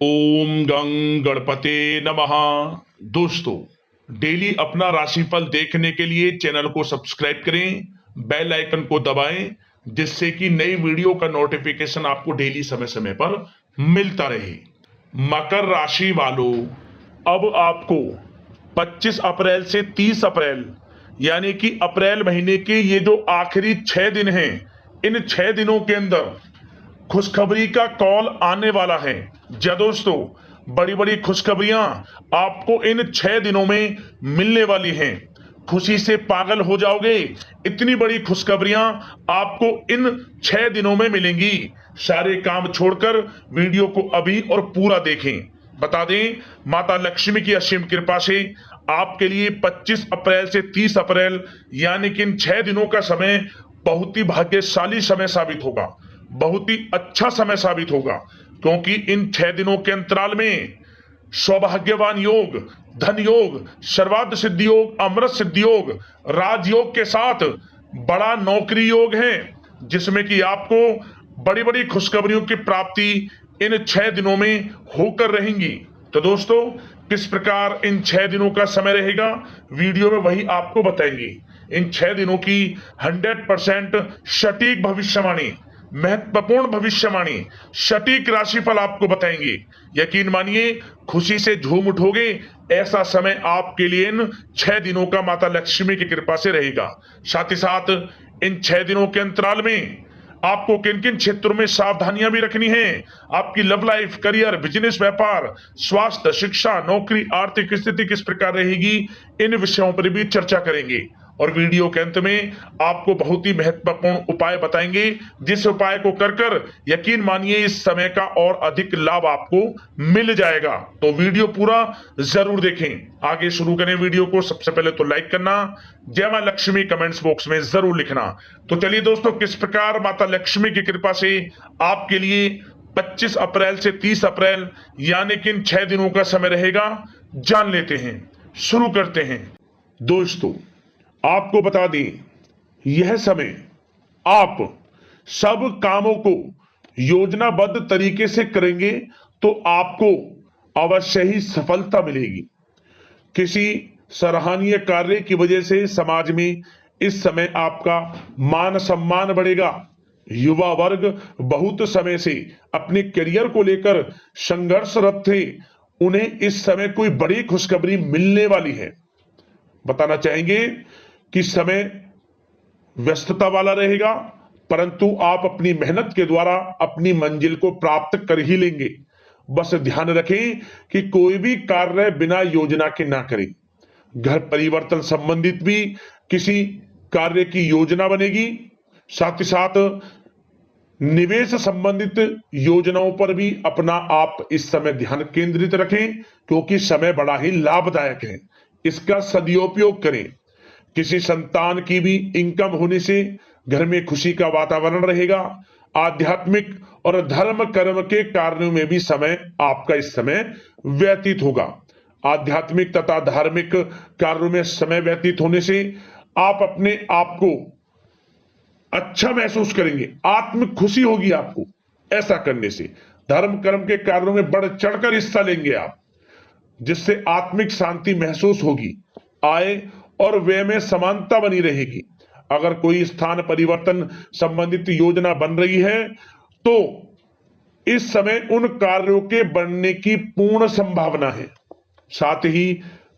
ओम गं गणपते नमः। दोस्तों, डेली अपना राशिफल देखने के लिए चैनल को सब्सक्राइब करें, बेल आइकन को दबाएं, जिससे कि नई वीडियो का नोटिफिकेशन आपको डेली समय समय पर मिलता रहे। मकर राशि वालों, अब आपको 25 अप्रैल से 30 अप्रैल यानी कि अप्रैल महीने के ये जो आखिरी 6 दिन हैं, इन 6 दिनों के अंदर खुशखबरी का कॉल आने वाला है। जी दोस्तों, बड़ी बड़ी खुशखबरियां आपको इन 6 दिनों में मिलने वाली हैं। खुशी से पागल हो जाओगे, इतनी बड़ी खुशखबरियां आपको इन 6 दिनों में मिलेंगी। सारे काम छोड़कर वीडियो को अभी और पूरा देखें। बता दें, माता लक्ष्मी की असीम कृपा से आपके लिए 25 अप्रैल से 30 अप्रैल यानी कि इन 6 दिनों का समय बहुत ही भाग्यशाली समय साबित होगा, बहुत ही अच्छा समय साबित होगा, क्योंकि इन 6 दिनों के अंतराल में सौभाग्यवान योग, धन योग, सर्वार्थ सिद्धि योग, अमृत सिद्धि योग, राजयोग के साथ बड़ा नौकरी योग है, जिसमें कि आपको बड़ी बड़ी खुशखबरियों की प्राप्ति इन 6 दिनों में होकर रहेंगी। तो दोस्तों, किस प्रकार इन 6 दिनों का समय रहेगा, वीडियो में वही आपको बताएंगे। इन 6 दिनों की 100% सटीक भविष्यवाणी, महत्वपूर्ण भविष्यवाणी, सटीक राशिफल आपको बताएंगे। यकीन मानिए, खुशी से झूम उठोगे। ऐसा समय आपके लिए इन 6 दिनों का माता लक्ष्मी की कृपा से रहेगा। साथ ही साथ इन 6 दिनों के अंतराल में आपको किन किन क्षेत्रों में सावधानियां भी रखनी है, आपकी लव लाइफ, करियर, बिजनेस, व्यापार, स्वास्थ्य, शिक्षा, नौकरी, आर्थिक स्थिति किस प्रकार रहेगी, इन विषयों पर भी चर्चा करेंगे। और वीडियो के अंत में आपको बहुत ही महत्वपूर्ण उपाय बताएंगे, जिस उपाय को कर कर यकीन मानिए इस समय का और अधिक लाभ आपको मिल जाएगा। तो वीडियो पूरा जरूर देखें। आगे शुरू करें वीडियो को। सबसे पहले तो लाइक करना, जय मां लक्ष्मी कमेंट्स बॉक्स में जरूर लिखना। तो चलिए दोस्तों, किस प्रकार माता लक्ष्मी की कृपा से आपके लिए 25 अप्रैल से 30 अप्रैल यानी कि इन 6 दिनों का समय रहेगा, जान लेते हैं। शुरू करते हैं। दोस्तों, आपको बता दें, यह समय आप सब कामों को योजनाबद्ध तरीके से करेंगे तो आपको अवश्य ही सफलता मिलेगी। किसी सराहनीय कार्य की वजह से समाज में इस समय आपका मान सम्मान बढ़ेगा। युवा वर्ग बहुत समय से अपने करियर को लेकर संघर्षरत थे, उन्हें इस समय कोई बड़ी खुशखबरी मिलने वाली है। बताना चाहेंगे कि समय व्यस्तता वाला रहेगा, परंतु आप अपनी मेहनत के द्वारा अपनी मंजिल को प्राप्त कर ही लेंगे। बस ध्यान रखें कि कोई भी कार्य बिना योजना के ना करें। घर परिवर्तन संबंधित भी किसी कार्य की योजना बनेगी। साथ ही साथ निवेश संबंधित योजनाओं पर भी अपना आप इस समय ध्यान केंद्रित रखें, क्योंकि समय बड़ा ही लाभदायक है। इसका सदुपयोग करें। किसी संतान की भी इनकम होने से घर में खुशी का वातावरण रहेगा। आध्यात्मिक और धर्म कर्म के कार्यों में भी समय आपका इस समय व्यतीत होगा। आध्यात्मिक तथा धार्मिक कार्यों में समय व्यतीत होने से आप अपने आप को अच्छा महसूस करेंगे, आत्मिक खुशी होगी आपको। ऐसा करने से धर्म कर्म के कार्यों में बढ़ चढ़कर हिस्सा लेंगे आप, जिससे आत्मिक शांति महसूस होगी। आय और व्यय में समानता बनी रहेगी। अगर कोई स्थान परिवर्तन संबंधित योजना बन रही है तो इस समय उन कार्यों के बनने की पूर्ण संभावना है। साथ ही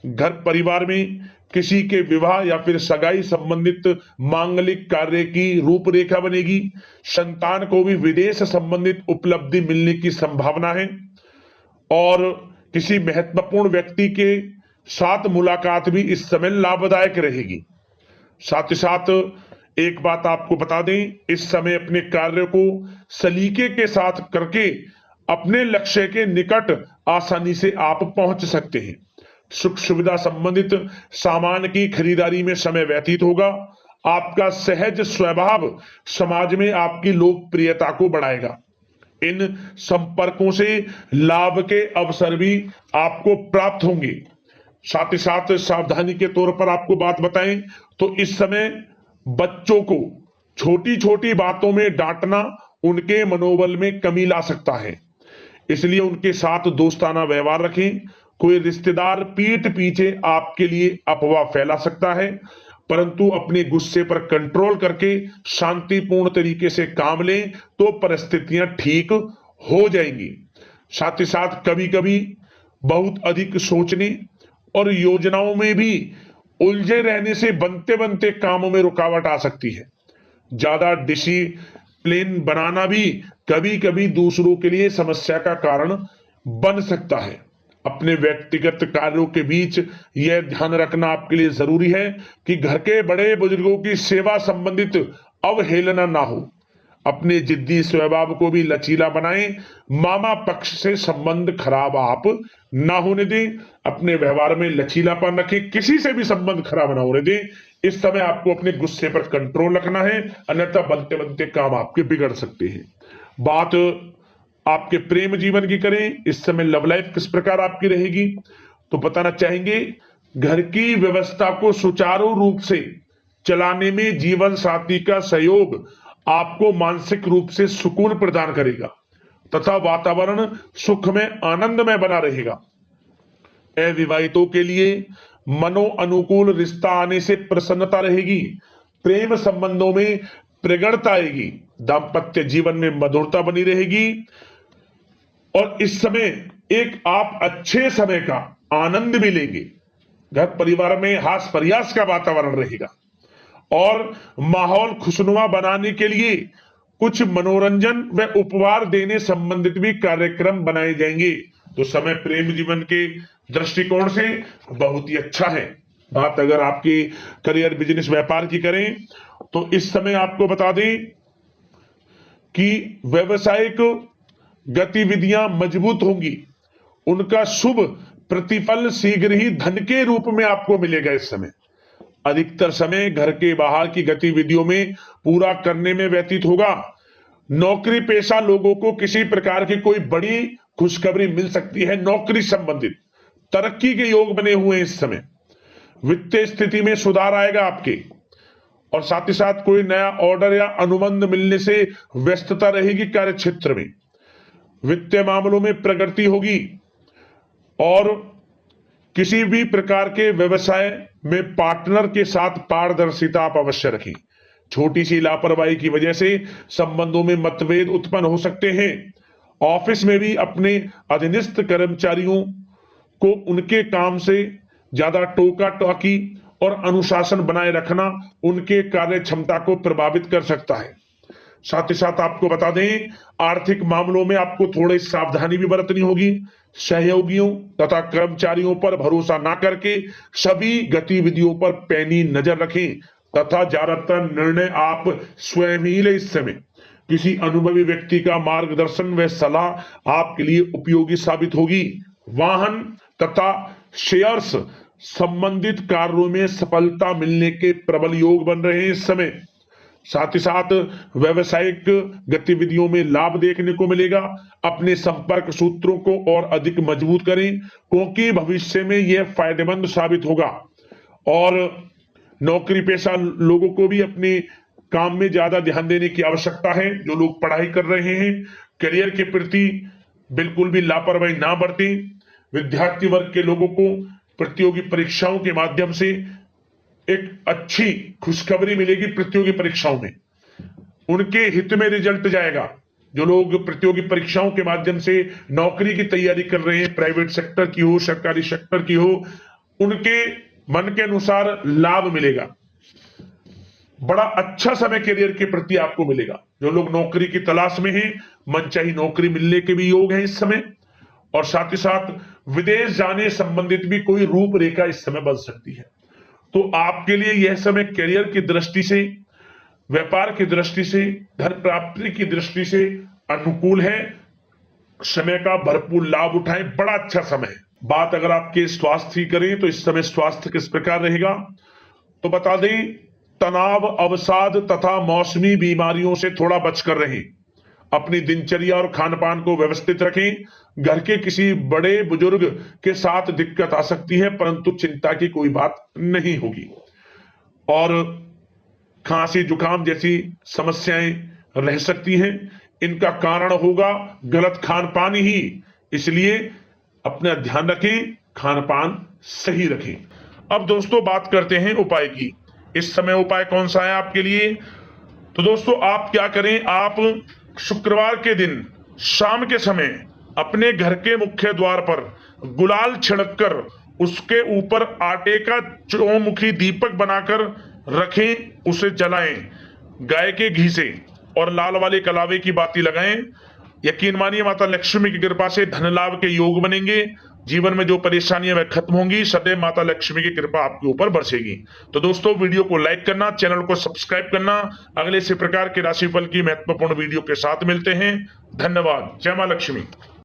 घर परिवार में किसी के विवाह या फिर सगाई संबंधित मांगलिक कार्य की रूपरेखा बनेगी। संतान को भी विदेश संबंधित उपलब्धि मिलने की संभावना है और किसी महत्वपूर्ण व्यक्ति के साथ मुलाकात भी इस समय लाभदायक रहेगी। साथ ही साथ एक बात आपको बता दें, इस समय अपने कार्य को सलीके के साथ करके अपने लक्ष्य के निकट आसानी से आप पहुंच सकते हैं। सुख सुविधा संबंधित सामान की खरीदारी में समय व्यतीत होगा। आपका सहज स्वभाव समाज में आपकी लोकप्रियता को बढ़ाएगा। इन संपर्कों से लाभ के अवसर भी आपको प्राप्त होंगे। साथ ही साथ सावधानी के तौर पर आपको बात बताएं तो इस समय बच्चों को छोटी छोटी बातों में डांटना उनके मनोबल में कमी ला सकता है। इसलिए उनके साथ दोस्ताना व्यवहार रखें। कोई रिश्तेदार पीठ पीछे आपके लिए अफवाह फैला सकता है, परंतु अपने गुस्से पर कंट्रोल करके शांतिपूर्ण तरीके से काम लें तो परिस्थितियां ठीक हो जाएंगी। साथ ही साथ कभी कभी बहुत अधिक सोचने और योजनाओं में भी उलझे रहने से बनते बनते कामों में रुकावट आ सकती है। ज्यादा डिसिप्लिन बनाना भी कभी कभी दूसरों के लिए समस्या का कारण बन सकता है। अपने व्यक्तिगत कार्यों के बीच यह ध्यान रखना आपके लिए जरूरी है कि घर के बड़े बुजुर्गों की सेवा संबंधित अवहेलना ना हो। अपने जिद्दी स्वभाव को भी लचीला बनाएं। मामा पक्ष से संबंध खराब आप ना होने दें। अपने व्यवहार में लचीलापन रखें, किसी से भी संबंध खराब ना होने दें। इस समय आपको अपने गुस्से पर कंट्रोल रखना है, अन्यथा बनते बनते काम आपके बिगड़ सकते हैं। बात आपके प्रेम जीवन की करें, इस समय लव लाइफ किस प्रकार आपकी रहेगी, तो बताना चाहेंगे घर की व्यवस्था को सुचारू रूप से चलाने में जीवन साथी का सहयोग आपको मानसिक रूप से सुकून प्रदान करेगा तथा वातावरण सुख में आनंदमय बना रहेगा। अविवाहितों के लिए मनो अनुकूल रिश्ता आने से प्रसन्नता रहेगी। प्रेम संबंधों में प्रगड़ता आएगी। दाम्पत्य जीवन में मधुरता बनी रहेगी और इस समय एक आप अच्छे समय का आनंद भी लेंगे। घर परिवार में हास प्रयास का वातावरण रहेगा और माहौल खुशनुमा बनाने के लिए कुछ मनोरंजन व उपहार देने संबंधित भी कार्यक्रम बनाए जाएंगे। तो समय प्रेम जीवन के दृष्टिकोण से बहुत ही अच्छा है। बात अगर आपकी करियर बिजनेस व्यापार की करें तो इस समय आपको बता दें कि व्यवसायिक गतिविधियां मजबूत होंगी। उनका शुभ प्रतिफल शीघ्र ही धन के रूप में आपको मिलेगा। इस समय अधिकतर समय घर के बाहर की गतिविधियों में पूरा करने में व्यतीत होगा। नौकरी पेशा लोगों को किसी प्रकार की कोई बड़ी खुशखबरी मिल सकती है। नौकरी संबंधित तरक्की के योग बने हुए हैं। इस समय वित्तीय स्थिति में सुधार आएगा आपके, और साथ ही साथ कोई नया ऑर्डर या अनुबंध मिलने से व्यस्तता रहेगी। कार्य क्षेत्र में वित्तीय मामलों में प्रगति होगी और किसी भी प्रकार के व्यवसाय में पार्टनर के साथ पारदर्शिता आप अवश्य रखें। छोटी सी लापरवाही की वजह से संबंधों में मतभेद उत्पन्न हो सकते हैं। ऑफिस में भी अपने अधीनस्थ कर्मचारियों को उनके काम से ज्यादा टोका टाकी और अनुशासन बनाए रखना उनके कार्य क्षमता को प्रभावित कर सकता है। साथ ही साथ आपको बता दें, आर्थिक मामलों में आपको थोड़ी सावधानी भी बरतनी होगी। सहयोगियों तथा कर्मचारियों पर भरोसा ना करके सभी गतिविधियों पर पैनी नजर रखें तथा ज्यादातर निर्णय आप स्वयं ही लें। इस समय किसी अनुभवी व्यक्ति का मार्गदर्शन व सलाह आपके लिए उपयोगी साबित होगी। वाहन तथा शेयर्स संबंधित कार्यों में सफलता मिलने के प्रबल योग बन रहे हैं इस समय। साथ ही साथ व्यवसायिक गतिविधियों में लाभ देखने को मिलेगा। अपने संपर्क सूत्रों को और अधिक मजबूत करें क्योंकि भविष्य में यह फायदेमंद साबित होगा। और नौकरी पेशा लोगों को भी अपने काम में ज्यादा ध्यान देने की आवश्यकता है। जो लोग पढ़ाई कर रहे हैं, करियर के प्रति बिल्कुल भी लापरवाही ना बरतें। विद्यार्थी वर्ग के लोगों को प्रतियोगी परीक्षाओं के माध्यम से एक अच्छी खुशखबरी मिलेगी। प्रतियोगी परीक्षाओं में उनके हित में रिजल्ट जाएगा। जो लोग प्रतियोगी परीक्षाओं के माध्यम से नौकरी की तैयारी कर रहे हैं, प्राइवेट सेक्टर की हो, सरकारी सेक्टर की हो, उनके मन के अनुसार लाभ मिलेगा। बड़ा अच्छा समय करियर के प्रति आपको मिलेगा। जो लोग नौकरी की तलाश में हैं, मनचाही नौकरी मिलने के भी योग हैं इस समय। और साथ ही साथ विदेश जाने संबंधित भी कोई रूपरेखा इस समय बन सकती है। तो आपके लिए यह समय करियर की दृष्टि से, व्यापार की दृष्टि से, धन प्राप्ति की दृष्टि से अनुकूल है। समय का भरपूर लाभ उठाएं, बड़ा अच्छा समय है। बात अगर आपके स्वास्थ्य की करें तो इस समय स्वास्थ्य किस प्रकार रहेगा, तो बता दें तनाव, अवसाद तथा मौसमी बीमारियों से थोड़ा बचकर रहें। अपनी दिनचर्या और खान पान को व्यवस्थित रखें। घर के किसी बड़े बुजुर्ग के साथ दिक्कत आ सकती है, परंतु चिंता की कोई बात नहीं होगी। और खांसी जुकाम जैसी समस्याएं रह सकती हैं, इनका कारण होगा गलत खान पान ही। इसलिए अपना ध्यान रखें, खान पान सही रखें। अब दोस्तों बात करते हैं उपाय की। इस समय उपाय कौन सा है आपके लिए? तो दोस्तों आप क्या करें, आप शुक्रवार के दिन शाम के समय अपने घर के मुख्य द्वार पर गुलाल छिड़ककर उसके ऊपर आटे का चौमुखी दीपक बनाकर रखें, उसे जलाएं गाय के घी से और लाल वाले कलावे की बाती लगाएं। यकीन मानिए माता लक्ष्मी की कृपा से धन लाभ के योग बनेंगे। जीवन में जो परेशानियां वह खत्म होंगी। सदैव माता लक्ष्मी की कृपा आपके ऊपर बरसेगी। तो दोस्तों वीडियो को लाइक करना, चैनल को सब्सक्राइब करना। अगले इसी प्रकार के राशिफल की महत्वपूर्ण वीडियो के साथ मिलते हैं। धन्यवाद। जय मां लक्ष्मी।